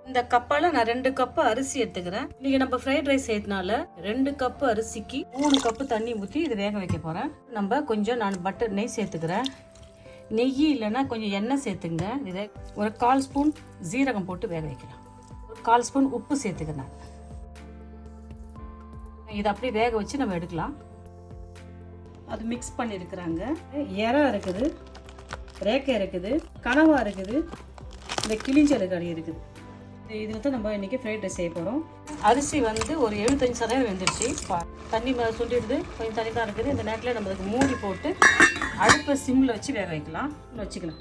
இந்த கப்பால நான் 2 கப்பு அரிசி எடுத்துக்கிறேன். இன்னைக்கு நம்ம ஃப்ரைட் ரைஸ் செய்யறதுனால 2 கப்பு அரிசிக்கு 3 கப்பு தண்ணி ஊற்றி இது வேக வைக்க போகிறேன். நம்ம கொஞ்சம் நான் பட்டர் நெய் சேர்த்துக்கிறேன். நெய் இல்லைன்னா கொஞ்சம் எண்ணெய் சேர்த்துங்க. இதை ஒரு 1/4 ஸ்பூன் ஜீரகம் போட்டு வேக வைக்கலாம். ஒரு 1/4 ஸ்பூன் உப்பு சேர்த்துக்கிறேன். இதை அப்படியே வேக வச்சு நம்ம எடுக்கலாம். அது மிக்ஸ் பண்ணியிருக்கிறாங்க. எறா இருக்குது, ரேக்கை இருக்குது, கனவா இருக்குது, இந்த கிளிஞ்சல் கறி இருக்குது. இதில் தான் நம்ம இன்றைக்கி ஃப்ரைட் ரைஸ் செய்ய போகிறோம். அரிசி வந்து ஒரு 75% வெந்துடுச்சு. தண்ணி சுண்டிடுது, கொஞ்சம் தண்ணி தான் இருக்குது. இந்த நேரத்தில் நம்ம அதுக்கு மூடி போட்டு அடுப்பை சிம்மில் வச்சு வேக வைக்கலாம். வச்சுக்கலாம்.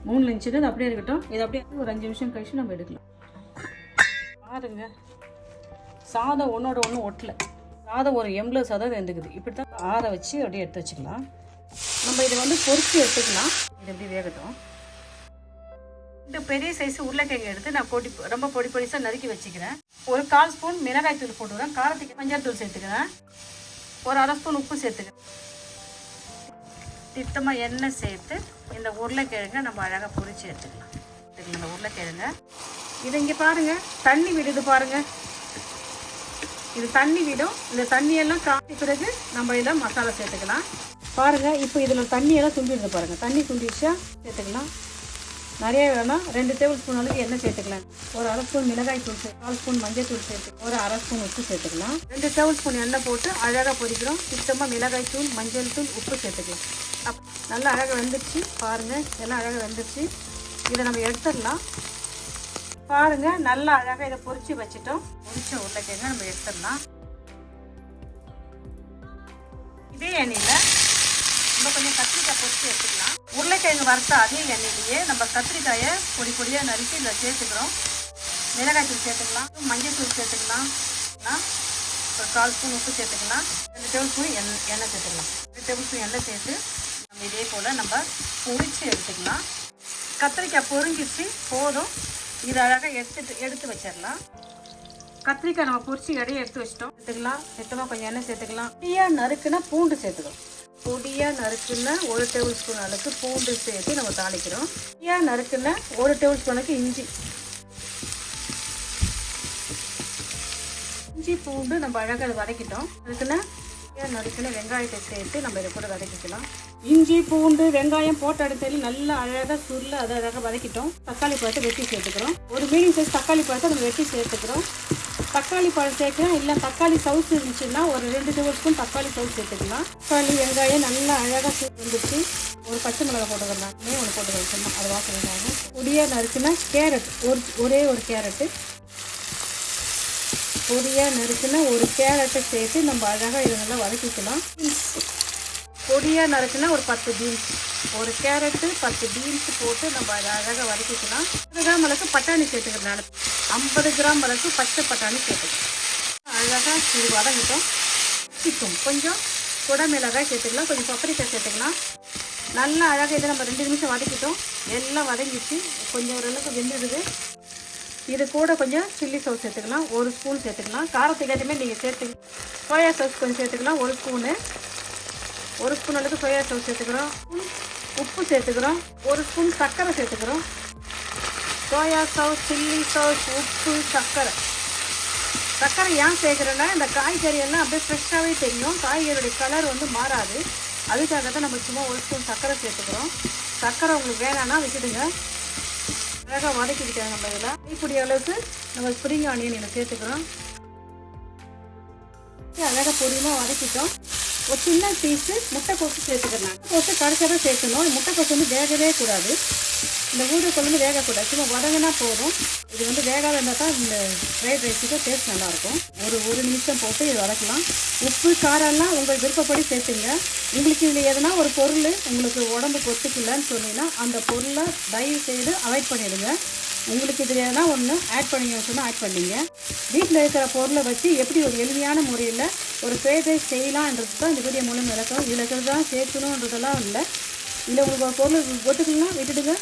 3 நிமிஷம் அப்படியே இருக்கட்டும். இது அப்படியே ஒரு 5 நிமிஷம் கழிச்சு நம்ம எடுக்கலாம். பாருங்க, சாதம் ஒன்றோட ஒன்று ஒட்டலை. சாதம் ஒரு 80% வெந்துக்குது. இப்படி தான் ஆற வச்சு அப்படியே எடுத்து வச்சுக்கலாம். நம்ம இதை வந்து பொரிச்சு எடுத்துக்கலாம். இது எப்படி வேகட்டும். இந்த பெரிய சைஸ் உருளைக்கிழங்கு எடுத்து நான் ரொம்ப பொடிசாக நறுக்கி வச்சுக்கிறேன். ஒரு 1/4 ஸ்பூன் மிளகாய் தூள் போட்டுக்கிறேன். காரத்துக்கு மஞ்சள் தூள் சேர்த்துக்கிறேன். ஒரு 1/2 ஸ்பூன் உப்பு சேர்த்துக்கிறேன். திட்டமாக எண்ணெய் சேர்த்து இந்த உருளைக்கிழங்கை நம்ம அழகாக பொரிச்சு எடுத்துக்கலாம். இந்த உருளைக்கிழங்க இது இங்கே பாருங்கள், தண்ணி விடுது பாருங்கள். இது தண்ணி விடும். இந்த தண்ணியெல்லாம் காய்ச்சி பிறகு நம்ம இதில் மசாலா சேர்த்துக்கலாம். பாருங்கள், இப்போ இதில் தண்ணியெல்லாம் சுண்டிடுது பாருங்கள். தண்ணி சுண்டிடுச்சா சேர்த்துக்கலாம். நிறைய வேணால் 2 டேபிள் ஸ்பூன் அளவுக்கு எண்ணெய் சேர்த்துக்கலாம். ஒரு 1/2 ஸ்பூன் மிளகாய் தூள் 1/4 ஸ்பூன் மஞ்சள் தூள் சேர்த்து ஒரு 1/2 ஸ்பூன் உப்பு சேர்த்துக்கலாம். 2 டேபிள் ஸ்பூன் எண்ணெய் போட்டு அழகாக பொரிக்கிறோம். சுத்தமாக மிளகாய் தூள், மஞ்சள் தூள், உப்பு சேர்த்துக்கலாம். நல்லா அழகாக வெந்துருச்சு பாருங்கள். எல்லாம் அழகாக வெந்துருச்சு. இதை நம்ம எடுத்துடலாம். பாருங்கள், நல்லா அழகாக இதை பொரிச்சு வச்சுட்டோம். பொரிச்ச உருளைக்கிழங்க நம்ம எடுத்துடலாம். இதே எண்ணெயில் நம்ம கொஞ்சம் கத்திரிக்காய் பொரிச்சு எடுத்துக்கலாம். உருளைக்கிழங்கு வறுத்த அதே எண்ணெயிலேயே நம்ம கத்திரிக்காயை பொடியாக நறுக்கி இதில் சேர்த்துக்கிறோம். மிளகாய் தூள் சேர்த்துக்கலாம், மஞ்சள் தூள் சேர்த்துக்கலாம், ஒரு 1/4 ஸ்பூன் உப்பு சேர்த்துக்கலாம், 2 டேபிள் ஸ்பூன் எண்ணெய் சேர்த்துக்கலாம். 2 டேபிள் ஸ்பூன் எண்ணெய் சேர்த்து நம்ம இதே போல் நம்ம பொரிச்சு எடுத்துக்கலாம். கத்திரிக்காய் பொரிஞ்சிச்சு போதும். இதை அழகாக எடுத்து வச்சிடலாம். கத்திரிக்காய் நம்ம பொரிச்சு இடையே எடுத்து வச்சிட்டோம். எடுத்துக்கலாம். சுத்தமாக கொஞ்சம் எண்ணெய் சேர்த்துக்கலாம். பொடியாக நறுக்குன்னா பூண்டு சேர்த்துக்கலாம். பொடியாக நறுக்குன்னா 1 டேபிள் ஸ்பூன் அளவுக்கு பூண்டு சேர்த்து நம்ம தாளிக்கிறோம். பொடியாக நறுக்குன்னா 1 டேபிள் ஸ்பூனுக்கு இஞ்சி பூண்டு நம்ம அழகாக அதை வதக்கிட்டோம். நறுக்குன்னா வெங்காயத்தை சேர்த்து நம்ம இதை கூட வதக்கிக்கலாம். இஞ்சி பூண்டு வெங்காயம் போட்ட இடத்துல நல்லா அழகாக சுருள அதை அழகாக வதக்கிட்டோம். தக்காளி பழத்தை வெட்டி சேர்த்துக்கிறோம். ஒரு மீடியம் சைஸ் தக்காளி பழத்தை நம்ம வெட்டி சேர்த்துக்கிறோம். தக்காளி பழம் சேர்க்கலாம். இல்லை தக்காளி சவுஸ் இருந்துச்சுன்னா ஒரு 2 டேபிள் ஸ்பூன் தக்காளி சவுஸ் சேர்த்துக்கலாம். தக்காளி வெங்காயம் நல்லா அழகாக வந்துச்சு. ஒரு பச்சை மிளகாய் போட்டுக்கலாம். ஒன்று போட்டுக்கலாம். அது வாசனைக்காக பொடியாக நறுக்குன்னா கேரட் ஒரே ஒரு கேரட்டு பொடியாக நறுக்குன்னா ஒரு கேரட்டை சேர்த்து நம்ம அழகாக இதை நல்லா வதக்கிக்கலாம். பொடியாக நறுக்குன்னா ஒரு 10 பீன்ஸ், ஒரு கேரட்டு 10 பீன்ஸ் போட்டு நம்ம அதை அழகாக வதக்கிக்கலாம். 50 கிராம் அளவுக்கு பட்டாணி சேர்த்துக்கிறதுனால 50 கிராம் அளவுக்கு பச்சை பட்டாணி சேர்த்துக்கலாம். அழகாக இது வதங்கிட்டோம். சிக்கும் கொஞ்சம் குடமிளகாய் சேர்த்துக்கலாம், கொஞ்சம் பப்பரிக்காய் சேர்த்துக்கலாம். நல்லா அழகாக இதை நம்ம 2 நிமிஷம் வதக்கிட்டோம். எல்லாம் வதங்கிச்சு, கொஞ்சம் ஓரளவுக்கு வெந்துடுது. இது கூட கொஞ்சம் சில்லி சாஸ் சேர்த்துக்கலாம். 1 ஸ்பூன் சேர்த்துக்கலாம். காரத்துக்கு ஏற்றமே நீங்கள் சேர்த்துக்கலாம். சோயா சாஸ் கொஞ்சம் சேர்த்துக்கலாம். 1 ஸ்பூன் அளவுக்கு சோயா சாஸ் சேர்த்துக்கிறோம். உப்பு சேர்த்துக்கிறோம். 1 ஸ்பூன் சர்க்கரை சேர்த்துக்கிறோம். சோயா சாஸ், சில்லி சாஸ், உப்பு, சர்க்கரை ஏன் சேர்க்குறேன்னா இந்த காய்கறியெல்லாம் அப்படியே ஃப்ரெஷ்ஷாகவே தெரியும். காய்கறியோடைய கலர் வந்து மாறாது. அதுக்காக தான் நம்ம சும்மா 1 ஸ்பூன் சர்க்கரை சேர்த்துக்கிறோம். சர்க்கரை உங்களுக்கு வேணான்னா விட்டுடுங்க. அழகாக வதக்கிக்கிட்டேன். நம்ம இதில் கைப்பிடி அளவுக்கு நம்ம ஸ்ப்ரிங் ஆனியன் இதில் சேர்த்துக்கிறோம். அழகாக பொடியமாக வதக்கிட்டோம். ஒரு சின்ன பீஸு முட்டைக்கோசு சேர்த்துக்கிறேன். முட்டைக்கோசு கடைசியாக தான் சேர்க்கணும். முட்டைக்கோசு வந்து வேகவே கூடாது. இந்த ஊடுக்குள்ள வந்து வேகக்கூடாது. சும்மா வதங்கினா போதும். இது வந்து வேகாத இருந்தால் தான் இந்த ஃப்ரைட் ரைஸுக்கு டேஸ்ட் நல்லாயிருக்கும். ஒரு நிமிஷம் போட்டு இது வதக்கலாம். உப்பு காரம்லாம் உங்கள் விருப்பப்படி சேர்த்துங்க. உங்களுக்கு இதில் எதனா ஒரு பொருள் உங்களுக்கு உடம்புக்கு ஒத்துக்கலன்னு சொன்னீங்கன்னா அந்த பொருளை தயவு செய்து அவாய்ட் பண்ணிடுங்க. உங்களுக்கு இதில் எதனா ஒன்று ஆட் பண்ணிங்க சொன்னால் ஆட் பண்ணிங்க. வீட்டில் இருக்கிற பொருளை வச்சு எப்படி ஒரு எளிமையான முறையில் ஒரு ஃப்ரைட் ரைஸ் செய்யலான்றது தான் இந்த வீடியோ மூலம் விளக்கம். இதில் இருக்கிறது தான் சேர்க்கணுன்றதெல்லாம் இல்லை. இல்லை உங்களுக்கு ஒரு பொருள் ஒத்துக்கலாம் விட்டுடுங்க.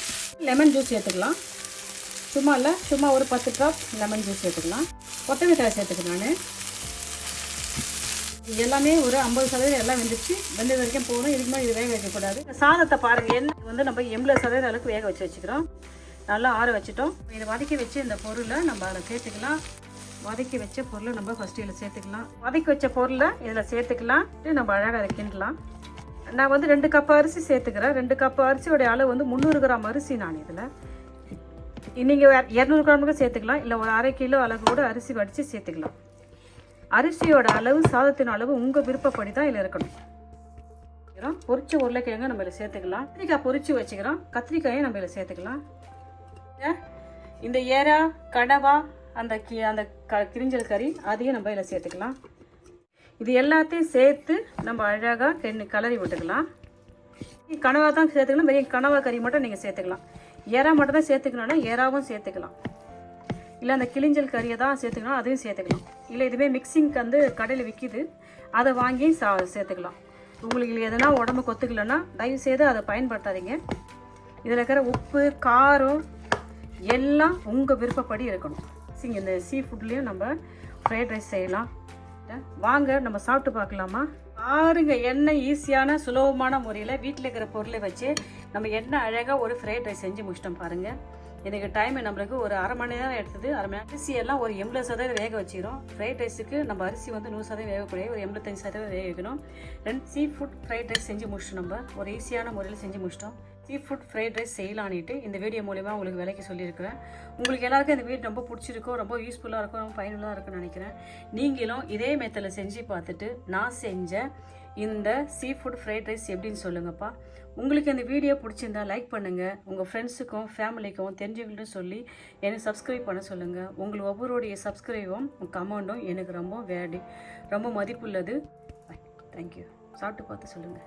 லெமன் ஜூஸ் சேர்த்துக்கலாம். சும்மா ஒரு 10 ட்ராப் லெமன் ஜூஸ் சேர்த்துக்கலாம். கொத்தமல்லி சேர்த்துக்கிறேன் நான். எல்லாமே ஒரு 50% எல்லாம் வெந்துச்சு. வெந்தது வரைக்கும் போகணும். இதுக்கு மேலே இது வேக வைக்கக்கூடாது. சாதத்தை பாருங்கள். எண்ணெய் வந்து நம்ம 80% அளவுக்கு வேக வச்சுக்கிறோம். நல்லா ஆற வச்சுட்டோம். இதை வதக்கி வச்சு இந்த பொருளை நம்ம அதில் சேர்த்துக்கலாம். வதக்கி வச்ச பொருளை நம்ம ஃபஸ்ட்டு இதில் சேர்த்துக்கலாம். வதக்கி வச்ச பொருளை இதில் சேர்த்துக்கலாம். நம்ம அழகாக அதை கிண்டலாம். நான் வந்து 2 கப் அரிசி சேர்த்துக்கிறேன். 2 கப் அரிசியோடைய அளவு வந்து 300 கிராம் அரிசி. நான் இதில் நீங்கள் 200 கிராமுக்கு சேர்த்துக்கலாம். இல்லை ஒரு 1/2 கிலோ அளவு கூட அரிசி வடித்து சேர்த்துக்கலாம். அரிசியோட அளவு சாதத்தின் அளவு உங்கள் விருப்பப்படி தான் இதில் இருக்கணும். பொரிச்ச உருளைக்கிழங்கு நம்ம இதில் சேர்த்துக்கலாம். கத்திரிக்காய் பொரிச்சு வச்சுக்கிறோம். கத்திரிக்காயை நம்ம இதில் சேர்த்துக்கலாம். இந்த ஏரா கனவா அந்த கிரிஞ்சல் கறி அதையும் நம்ம இதில் சேர்த்துக்கலாம். இது எல்லாத்தையும் சேர்த்து நம்ம அழகாக கலரி விட்டுக்கலாம். கனவா தான் சேர்த்துக்கலாம். வெறும் கனவா கறி மட்டும் நீங்கள் சேர்த்துக்கலாம். ஏரா மட்டும் தான் சேர்த்துக்கணும்னா ஏராவும் சேர்த்துக்கலாம். இல்லை அந்த கிளிஞ்சல் கறியை தான் சேர்த்துக்கணும், அதையும் சேர்த்துக்கலாம். இல்லை இதுவே மிக்சிங்க்கு வந்து கடையில் விற்கிது, அதை வாங்கி சேர்த்துக்கலாம். உங்களுக்கு எதனா உடம்பு கொத்துக்கலன்னா தயவுசெய்து அதை பயன்படுத்தாதீங்க. இதில் இருக்கிற உப்பு காரம் எல்லாம் உங்கள் விருப்பப்படி இருக்கணும். இந்த சீ ஃபுட்லேயும் நம்ம ஃப்ரைட் ரைஸ் செய்யலாம். வாங்க நம்ம சாப்பிட்டு பார்க்கலாமா? பாருங்க, என்ன ஈஸியான சுலபமான முறையில் வீட்டில் இருக்கிற பொருளை வச்சு நம்ம என்ன அழகாக ஒரு ஃப்ரைட் ரைஸ் செஞ்சு முடிச்சிட்டோம் பாருங்கள். எனக்கு டைம் நம்மளுக்கு ஒரு 1/2 மணி நேரம் எடுத்தது. 1/2 மணி நேரம் அரிசியெல்லாம் ஒரு 80% வேக வச்சிடும். ஃப்ரைட் ரைஸுக்கு நம்ம அரிசி வந்து 100% வேகக்கூடிய ஒரு 85% வேக வைக்கணும். 2 சீ ஃபுட் ஃப்ரைட் ரைஸ் செஞ்சு முடிச்சிட்டோம். நம்ம ஒரு ஈஸியான முறையில் செஞ்சு முடிச்சிட்டோம். சீ ஃபுட் ஃப்ரைட் ரைஸ் செய்யலான்ட்டு இந்த வீடியோ மூலிமா உங்களுக்கு விலைக்கு சொல்லியிருக்கிறேன். உங்களுக்கு எல்லாருக்கும் இந்த வீடியோ ரொம்ப பிடிச்சிருக்கும், ரொம்ப யூஸ்ஃபுல்லாக இருக்கும், ரொம்ப பயனுள்ளதாக இருக்கும்னு நினைக்கிறேன். நீங்களும் இதே மெத்தடில் செஞ்சு பார்த்துட்டு நான் செஞ்ச இந்த சீ ஃபுட் ஃப்ரைட் ரைஸ் எப்படின்னு சொல்லுங்கப்பா. உங்களுக்கு இந்த வீடியோ பிடிச்சிருந்தா லைக் பண்ணுங்கள். உங்கள் ஃப்ரெண்ட்ஸுக்கும் ஃபேமிலிக்கும் தெரிஞ்சவங்கள்ட்டும் சொல்லி எனக்கு சப்ஸ்கிரைப் பண்ண சொல்லுங்கள். உங்களுக்கு ஒவ்வொருடைய சப்ஸ்கிரைபும் கமெண்டும் எனக்கு ரொம்ப மதிப்புள்ளது. தேங்க்யூ. சாப்பிட்டு பார்த்து சொல்லுங்கள்.